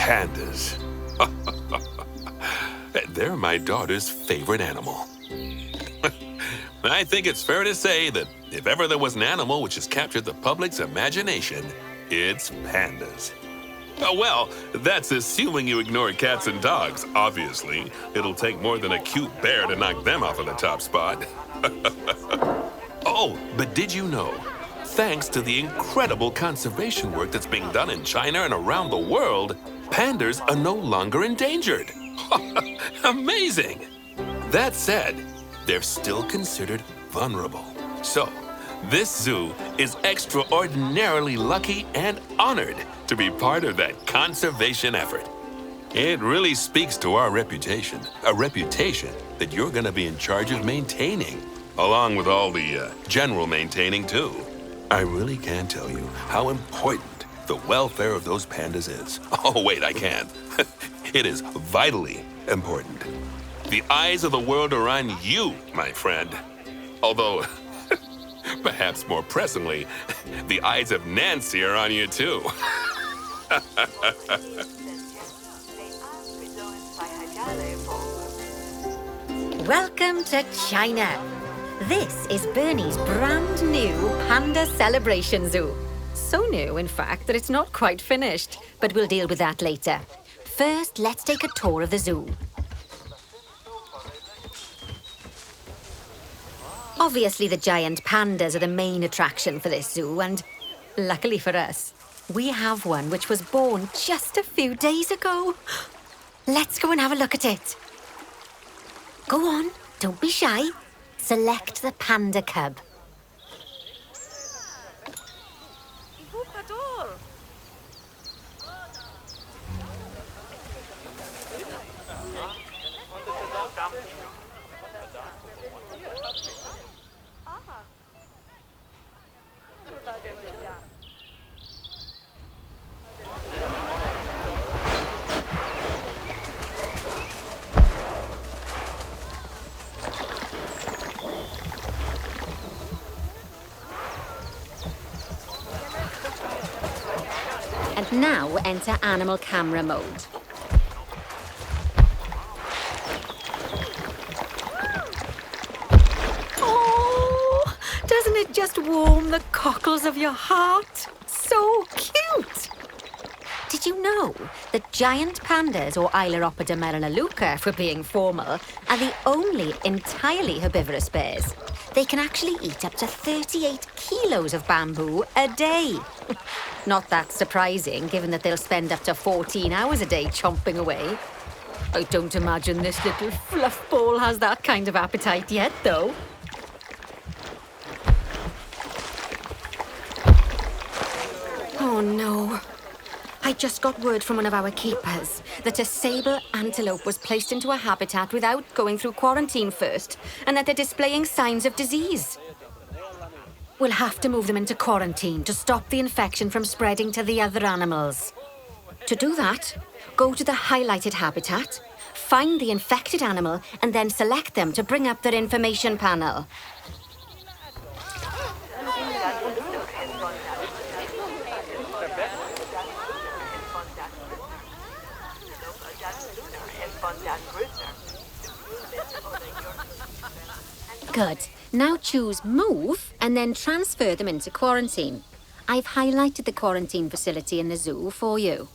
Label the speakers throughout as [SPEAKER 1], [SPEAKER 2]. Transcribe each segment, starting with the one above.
[SPEAKER 1] Pandas. They're my daughter's favorite animal. I think it's fair to say that if ever there was an animal which has captured the public's imagination, it's pandas. Oh, well, that's assuming you ignore cats and dogs, obviously. It'll take more than a cute bear to knock them off of the top spot. Oh, but did you know? Thanks to the incredible conservation work that's being done in China and around the world, pandas are no longer endangered. Amazing! That said, they're still considered vulnerable. So, this zoo is extraordinarily lucky and honored to be part of that conservation effort. It really speaks to our reputation, a reputation that you're going to be in charge of maintaining, along with all the general maintaining too. I really can't tell you how important the welfare of those pandas is. Oh, wait, I can. It is vitally important. The eyes of the world are on you, my friend. Although, perhaps more pressingly, the eyes of Nancy are on you too.
[SPEAKER 2] Welcome to China. This is Bernie's brand new Panda Celebration Zoo. So new, in fact, that it's not quite finished. But we'll deal with that later. First, let's take a tour of the zoo. Obviously, the giant pandas are the main attraction for this zoo, and luckily for us, we have one which was born just a few days ago. Let's go and have a look at it. Go on, don't be shy. Select the panda cub. And now enter animal camera mode. Oh, doesn't it just warm the cockles of your heart? So cute! Did you know that giant pandas, or Ailuropoda melaleuca for being formal, are the only entirely herbivorous bears? They can actually eat up to 38 kilos of bamboo a day. Not that surprising, given that they'll spend up to 14 hours a day chomping away. I don't imagine this little fluff ball has that kind of appetite yet, though. Oh, no. I just got word from one of our keepers that a sable antelope was placed into a habitat without going through quarantine first, and that they're displaying signs of disease. We'll have to move them into quarantine to stop the infection from spreading to the other animals. To do that, go to the highlighted habitat, find the infected animal, and then select them to bring up their information panel. Good. Now choose Move and then transfer them into quarantine. I've highlighted the quarantine facility in the zoo for you.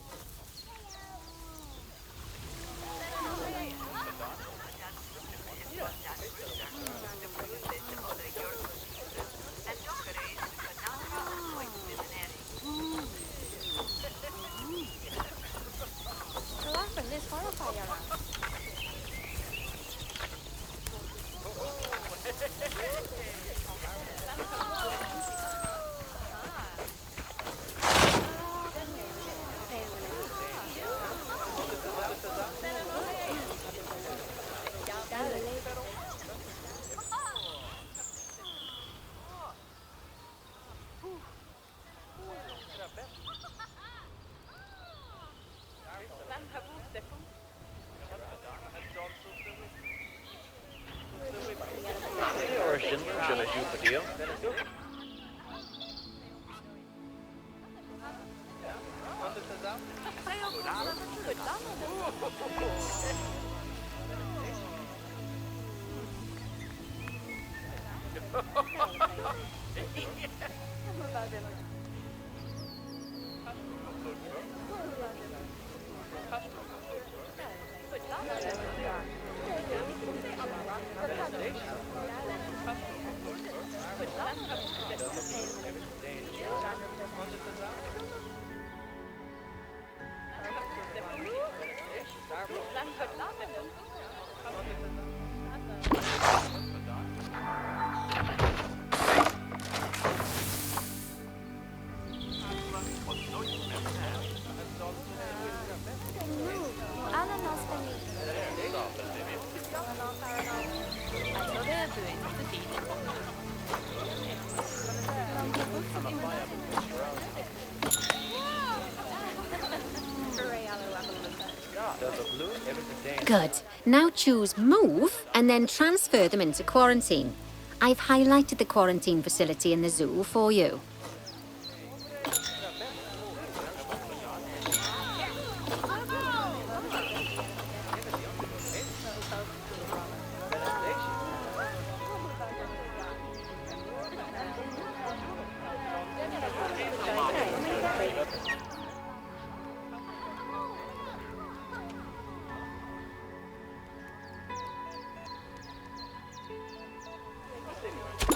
[SPEAKER 2] Good. Now choose Move and then transfer them into quarantine. I've highlighted the quarantine facility in the zoo for you.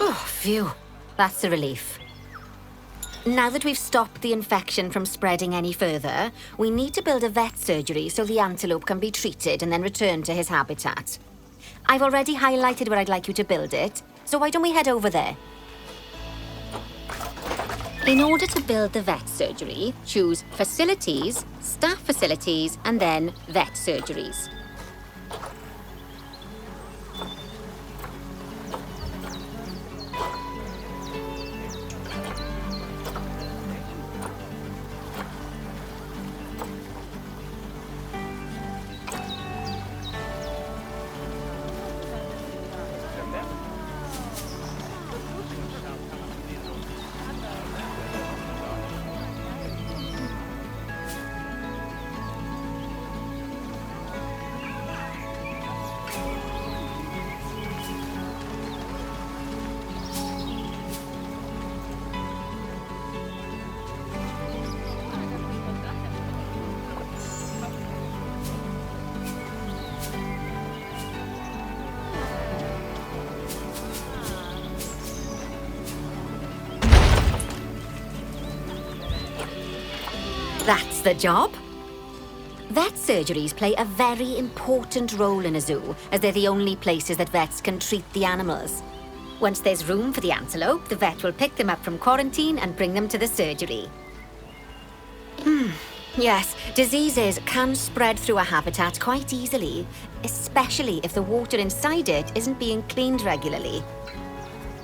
[SPEAKER 2] Oh, phew. That's a relief. Now that we've stopped the infection from spreading any further, we need to build a vet surgery so the antelope can be treated and then returned to his habitat. I've already highlighted where I'd like you to build it, so why don't we head over there? In order to build the vet surgery, choose Facilities, Staff Facilities, and then Vet Surgeries. That's the job. Vet surgeries play a very important role in a zoo, as they're the only places that vets can treat the animals. Once there's room for the antelope, the vet will pick them up from quarantine and bring them to the surgery. Yes, diseases can spread through a habitat quite easily, especially if the water inside it isn't being cleaned regularly.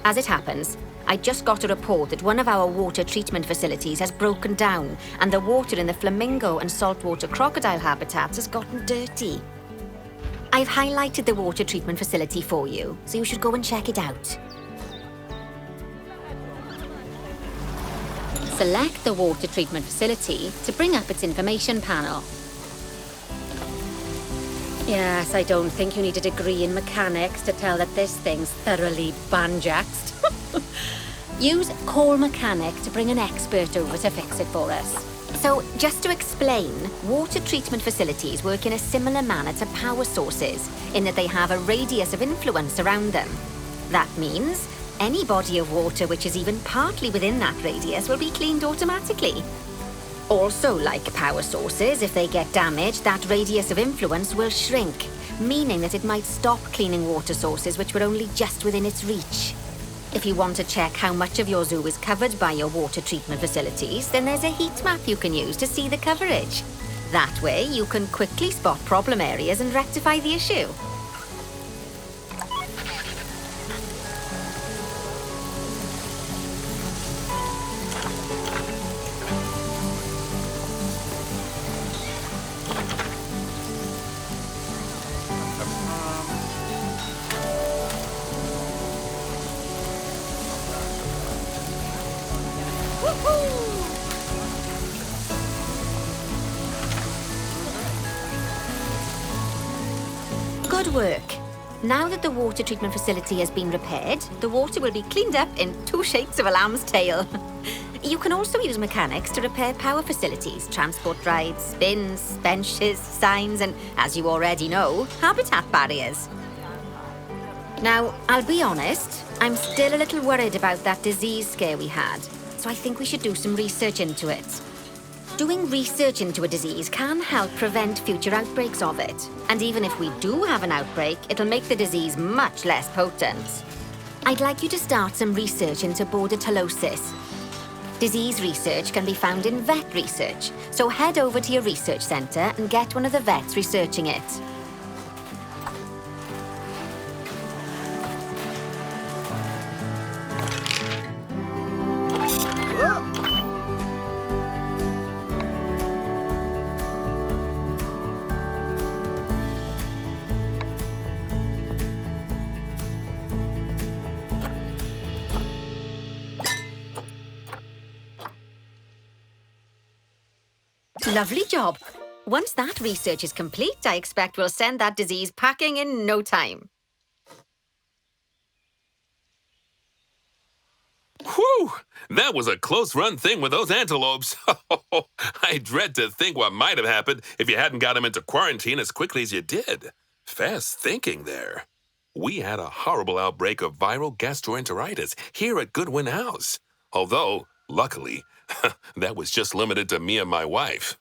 [SPEAKER 2] As it happens, I just got a report that one of our water treatment facilities has broken down and the water in the flamingo and saltwater crocodile habitats has gotten dirty. I've highlighted the water treatment facility for you, so you should go and check it out. Select the water treatment facility to bring up its information panel. Yes, I don't think you need a degree in mechanics to tell that this thing's thoroughly banjaxed. Use Call Mechanic to bring an expert over to fix it for us. So, just to explain, water treatment facilities work in a similar manner to power sources, in that they have a radius of influence around them. That means any body of water which is even partly within that radius will be cleaned automatically. Also, like power sources, if they get damaged, that radius of influence will shrink, meaning that it might stop cleaning water sources which were only just within its reach. If you want to check how much of your zoo is covered by your water treatment facilities, then there's a heat map you can use to see the coverage. That way, you can quickly spot problem areas and rectify the issue. Good work. Now that the water treatment facility has been repaired, the water will be cleaned up in 2 shakes of a lamb's tail. You can also use mechanics to repair power facilities, transport rides, bins, benches, signs, and, as you already know, habitat barriers. Now, I'll be honest, I'm still a little worried about that disease scare we had, so I think we should do some research into it. Doing research into a disease can help prevent future outbreaks of it. And even if we do have an outbreak, it'll make the disease much less potent. I'd like you to start some research into bordetellosis. Disease research can be found in vet research, so head over to your research centre and get one of the vets researching it. Lovely job. Once that research is complete, I expect we'll send that disease packing in no time.
[SPEAKER 1] Whew! That was a close-run thing with those antelopes. I dread to think what might have happened if you hadn't got them into quarantine as quickly as you did. Fast thinking there. We had a horrible outbreak of viral gastroenteritis here at Goodwin House. Although, luckily, that was just limited to me and my wife.